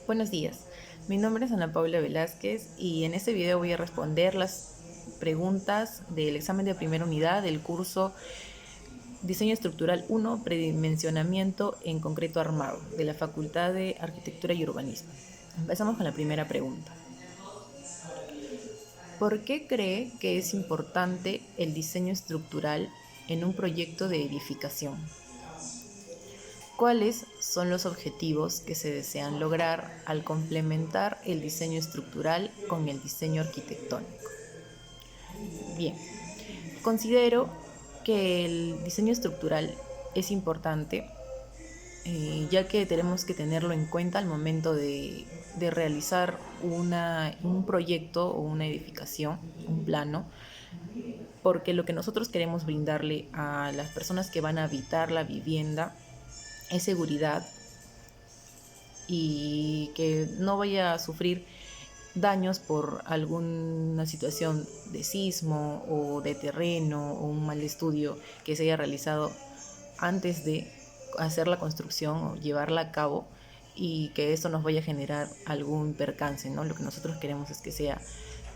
Buenos días, mi nombre es Ana Paula Velázquez y en este video voy a responder las preguntas del examen de primera unidad del curso Diseño Estructural 1, Predimensionamiento en Concreto Armado, de la Facultad de Arquitectura y Urbanismo. Empezamos con la primera pregunta. ¿Por qué cree que es importante el diseño estructural en un proyecto de edificación? ¿Cuáles son los objetivos que se desean lograr al complementar el diseño estructural con el diseño arquitectónico? Bien, considero que el diseño estructural es importante, ya que tenemos que tenerlo en cuenta al momento de realizar un proyecto o una edificación, un plano, porque lo que nosotros queremos brindarle a las personas que van a habitar la vivienda es seguridad y que no vaya a sufrir daños por alguna situación de sismo o de terreno o un mal estudio que se haya realizado antes de hacer la construcción o llevarla a cabo, y que eso nos vaya a generar algún percance, ¿no? Lo que nosotros queremos es que sea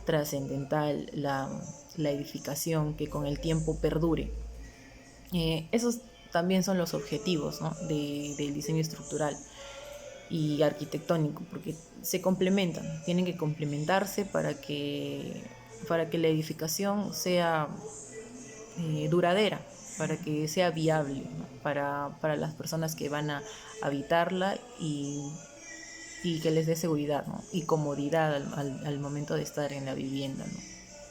trascendental la edificación, que con el tiempo perdure. Esos también son los objetivos, ¿no? Del diseño estructural y arquitectónico, porque se complementan, tienen que complementarse para que la edificación sea duradera, para que sea viable, ¿no? Para las personas que van a habitarla y que les dé seguridad, ¿no? Y comodidad al momento de estar en la vivienda, ¿no?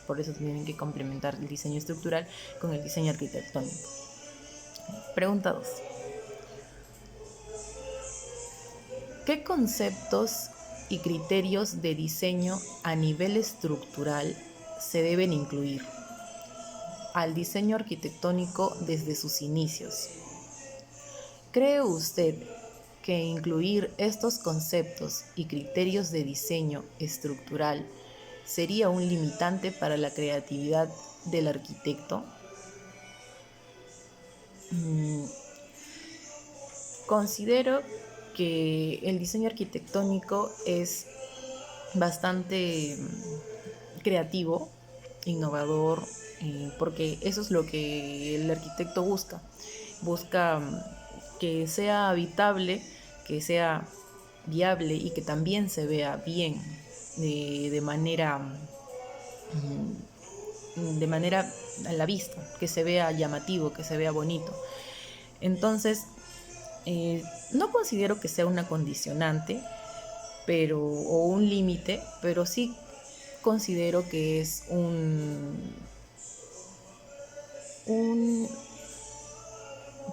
Por eso tienen que complementar el diseño estructural con el diseño arquitectónico. Pregunta 2. ¿Qué conceptos y criterios de diseño a nivel estructural se deben incluir al diseño arquitectónico desde sus inicios? ¿Cree usted que incluir estos conceptos y criterios de diseño estructural sería un limitante para la creatividad del arquitecto? Mm, Considero que el diseño arquitectónico es bastante creativo, innovador, porque eso es lo que el arquitecto busca. Busca que sea habitable, que sea viable y que también se vea bien de manera a la vista, que se vea llamativo, que se vea bonito. Entonces, no considero que sea una condicionante, o un límite, pero sí considero que es un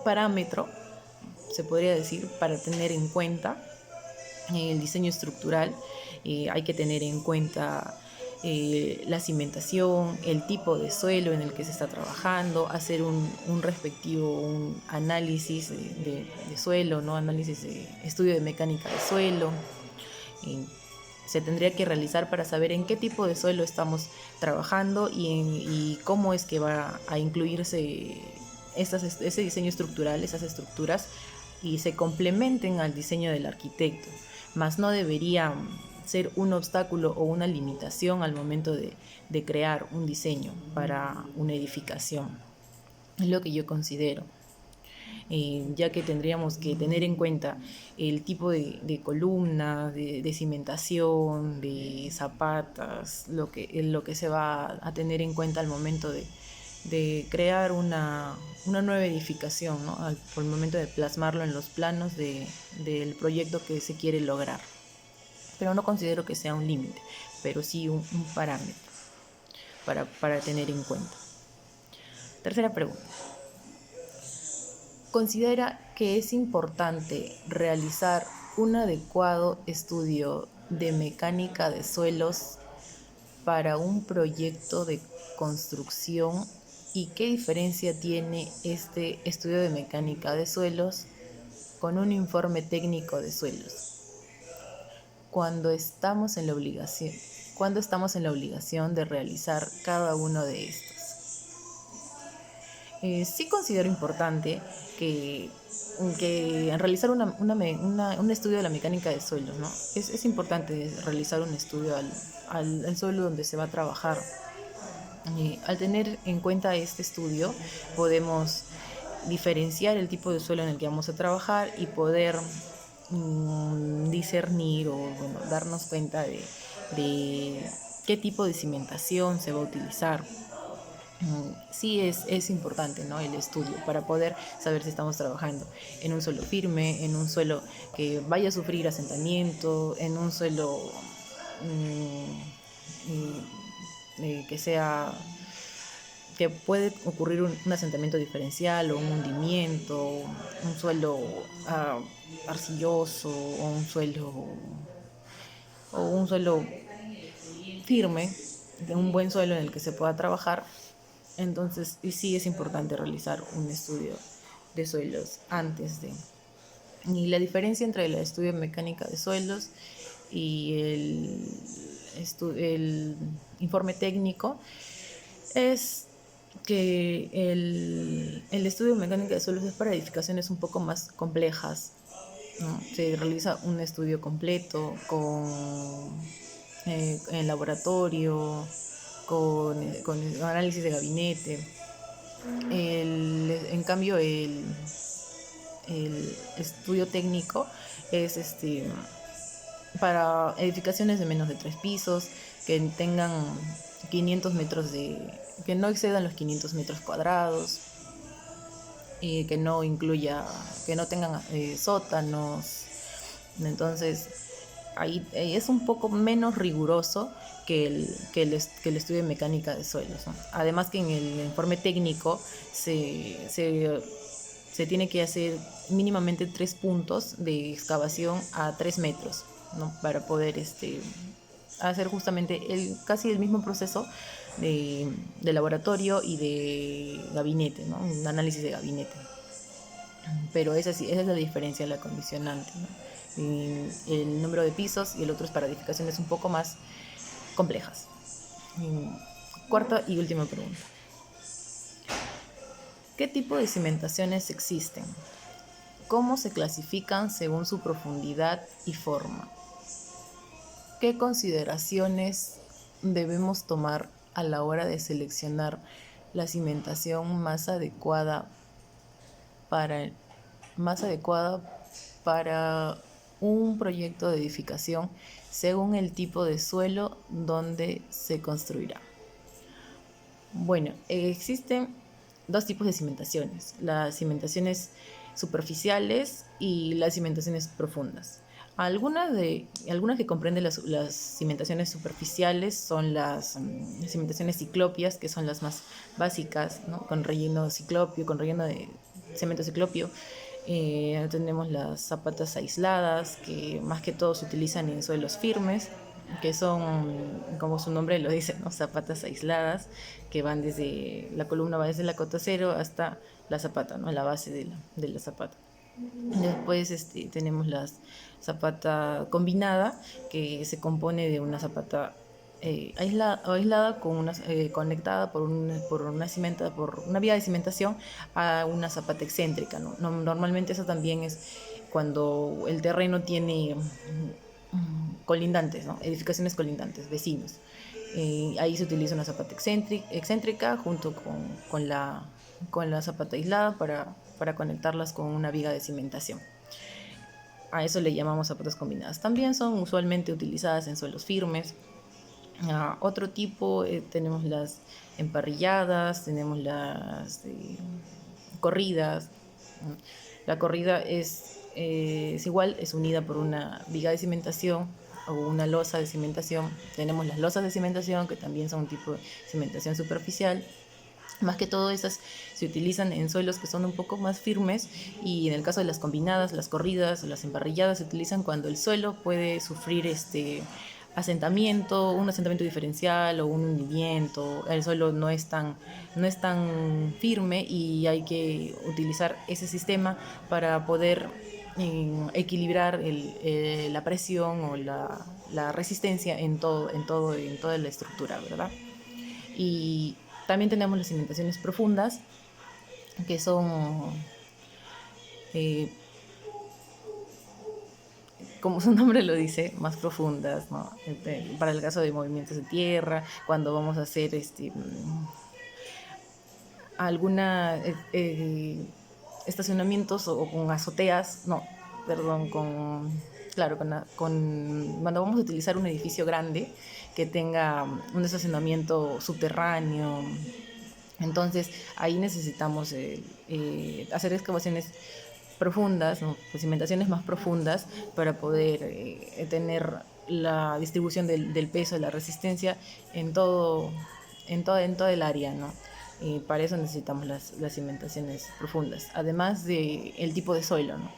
parámetro, se podría decir, para tener en cuenta el diseño estructural. Hay que tener en cuenta la cimentación, el tipo de suelo en el que se está trabajando, hacer un respectivo análisis de suelo, ¿no? Análisis de estudio de mecánica de suelo. Se tendría que realizar para saber en qué tipo de suelo estamos trabajando y cómo es que va a incluirse ese diseño estructural, esas estructuras, y se complementen al diseño del arquitecto, mas no debería ser un obstáculo o una limitación al momento de crear un diseño para una edificación. Es lo que yo considero, ya que tendríamos que tener en cuenta el tipo de columnas, de cimentación, de zapatas, lo que se va a tener en cuenta al momento de crear una nueva edificación, ¿no? Por el momento de plasmarlo en los planos del proyecto que se quiere lograr. Pero no considero que sea un límite, pero sí un parámetro para tener en cuenta. Tercera pregunta. Considera que es importante realizar un adecuado estudio de mecánica de suelos para un proyecto de construcción, y qué diferencia tiene este estudio de mecánica de suelos con un informe técnico de suelos cuando estamos en la obligación de realizar cada uno de estos. Sí considero importante que, que realizar un estudio de la mecánica de suelos, ¿no? Es importante realizar un estudio al suelo donde se va a trabajar. Al tener en cuenta este estudio, podemos diferenciar el tipo de suelo en el que vamos a trabajar y poder discernir o bueno, darnos cuenta de qué tipo de cimentación se va a utilizar. Sí es importante, ¿no? El estudio para poder saber si estamos trabajando en un suelo firme, en un suelo que vaya a sufrir asentamiento, en un suelo que sea que puede ocurrir un asentamiento diferencial o un hundimiento, un suelo arcilloso o un suelo firme, de un buen suelo en el que se pueda trabajar. Entonces, y sí es importante realizar un estudio de suelos antes de. Y la diferencia entre el estudio de mecánica de suelos y el informe técnico es que el estudio de mecánica de suelos es para edificaciones un poco más complejas, ¿no? Se realiza un estudio completo en laboratorio, con análisis de gabinete. En cambio, el estudio técnico es para edificaciones de menos de 3 pisos, que tengan 500 metros que no excedan los 500 metros cuadrados, y que no incluya, que no tengan sótanos. Entonces, ahí es un poco menos riguroso que el estudio de mecánica de suelos, ¿no? Además que en el informe técnico se tiene que hacer mínimamente 3 puntos de excavación a 3 metros, ¿no? Para poder hacer justamente casi el mismo proceso de laboratorio y de gabinete, ¿no? Un análisis de gabinete. Pero esa es la diferencia, la condicionante, ¿no? El número de pisos y el otro es para edificaciones un poco más complejas. Cuarta y última pregunta. ¿Qué tipo de cimentaciones existen? ¿Cómo se clasifican según su profundidad y forma? ¿Qué consideraciones debemos tomar a la hora de seleccionar la cimentación para, más adecuada para un proyecto de edificación según el tipo de suelo donde se construirá? Bueno, existen 2 tipos de cimentaciones: las cimentaciones superficiales y las cimentaciones profundas. Algunas que comprenden las cimentaciones superficiales son las cimentaciones ciclopias, que son las más básicas, ¿no? Con relleno ciclopio, con relleno de cemento ciclopio. Tenemos las zapatas aisladas, que más que todo se utilizan en suelos firmes, que son, como su nombre lo dice, ¿no? Zapatas aisladas, que van desde la columna, va desde la cota cero hasta la zapata, ¿no? La base de la zapata. Después tenemos la zapata combinada, que se compone de una zapata aislada conectada por una vía de cimentación a una zapata excéntrica, ¿no? Normalmente eso también es cuando el terreno tiene colindantes, ¿no? Edificaciones colindantes, vecinos. Ahí se utiliza una zapata excéntrica junto con la zapata aislada para conectarlas con una viga de cimentación. A eso le llamamos zapatas combinadas. También son usualmente utilizadas en suelos firmes. Otro tipo, tenemos las emparrilladas, tenemos las corridas. La corrida es igual, es unida por una viga de cimentación o una losa de cimentación. Tenemos las losas de cimentación, que también son un tipo de cimentación superficial. Más que todo esas se utilizan en suelos que son un poco más firmes, y en el caso de las combinadas, las corridas o las emparrilladas se utilizan cuando el suelo puede sufrir un asentamiento diferencial o un hundimiento. El suelo no es tan firme y hay que utilizar ese sistema para poder equilibrar la presión o la resistencia en toda la estructura, ¿verdad? Y también tenemos las cimentaciones profundas, que son, eh, como su nombre lo dice, más profundas, ¿no? Para el caso de movimientos de tierra, cuando vamos a hacer alguna estacionamientos o con azoteas, no, perdón, claro, cuando vamos a utilizar un edificio grande que tenga un estacionamiento subterráneo. Entonces ahí necesitamos hacer excavaciones profundas, ¿no? Pues cimentaciones más profundas para poder tener la distribución del peso, de la resistencia en todo el área, ¿no? Para eso necesitamos las cimentaciones profundas, además de el tipo de suelo, ¿no?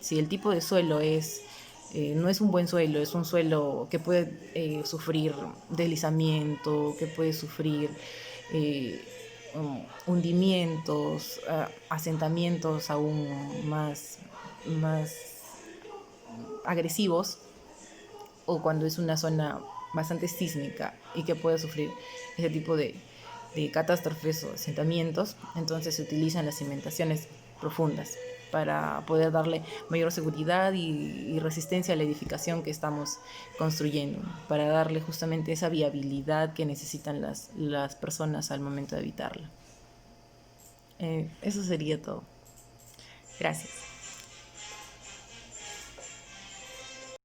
Si el tipo de suelo no es un buen suelo, es un suelo que puede sufrir deslizamiento, que puede sufrir eh, hundimientos, asentamientos aún más agresivos, o cuando es una zona bastante sísmica y que puede sufrir ese tipo de catástrofes o asentamientos, entonces se utilizan las cimentaciones profundas para poder darle mayor seguridad y resistencia a la edificación que estamos construyendo, para darle justamente esa viabilidad que necesitan las personas al momento de habitarla. Eso sería todo. Gracias.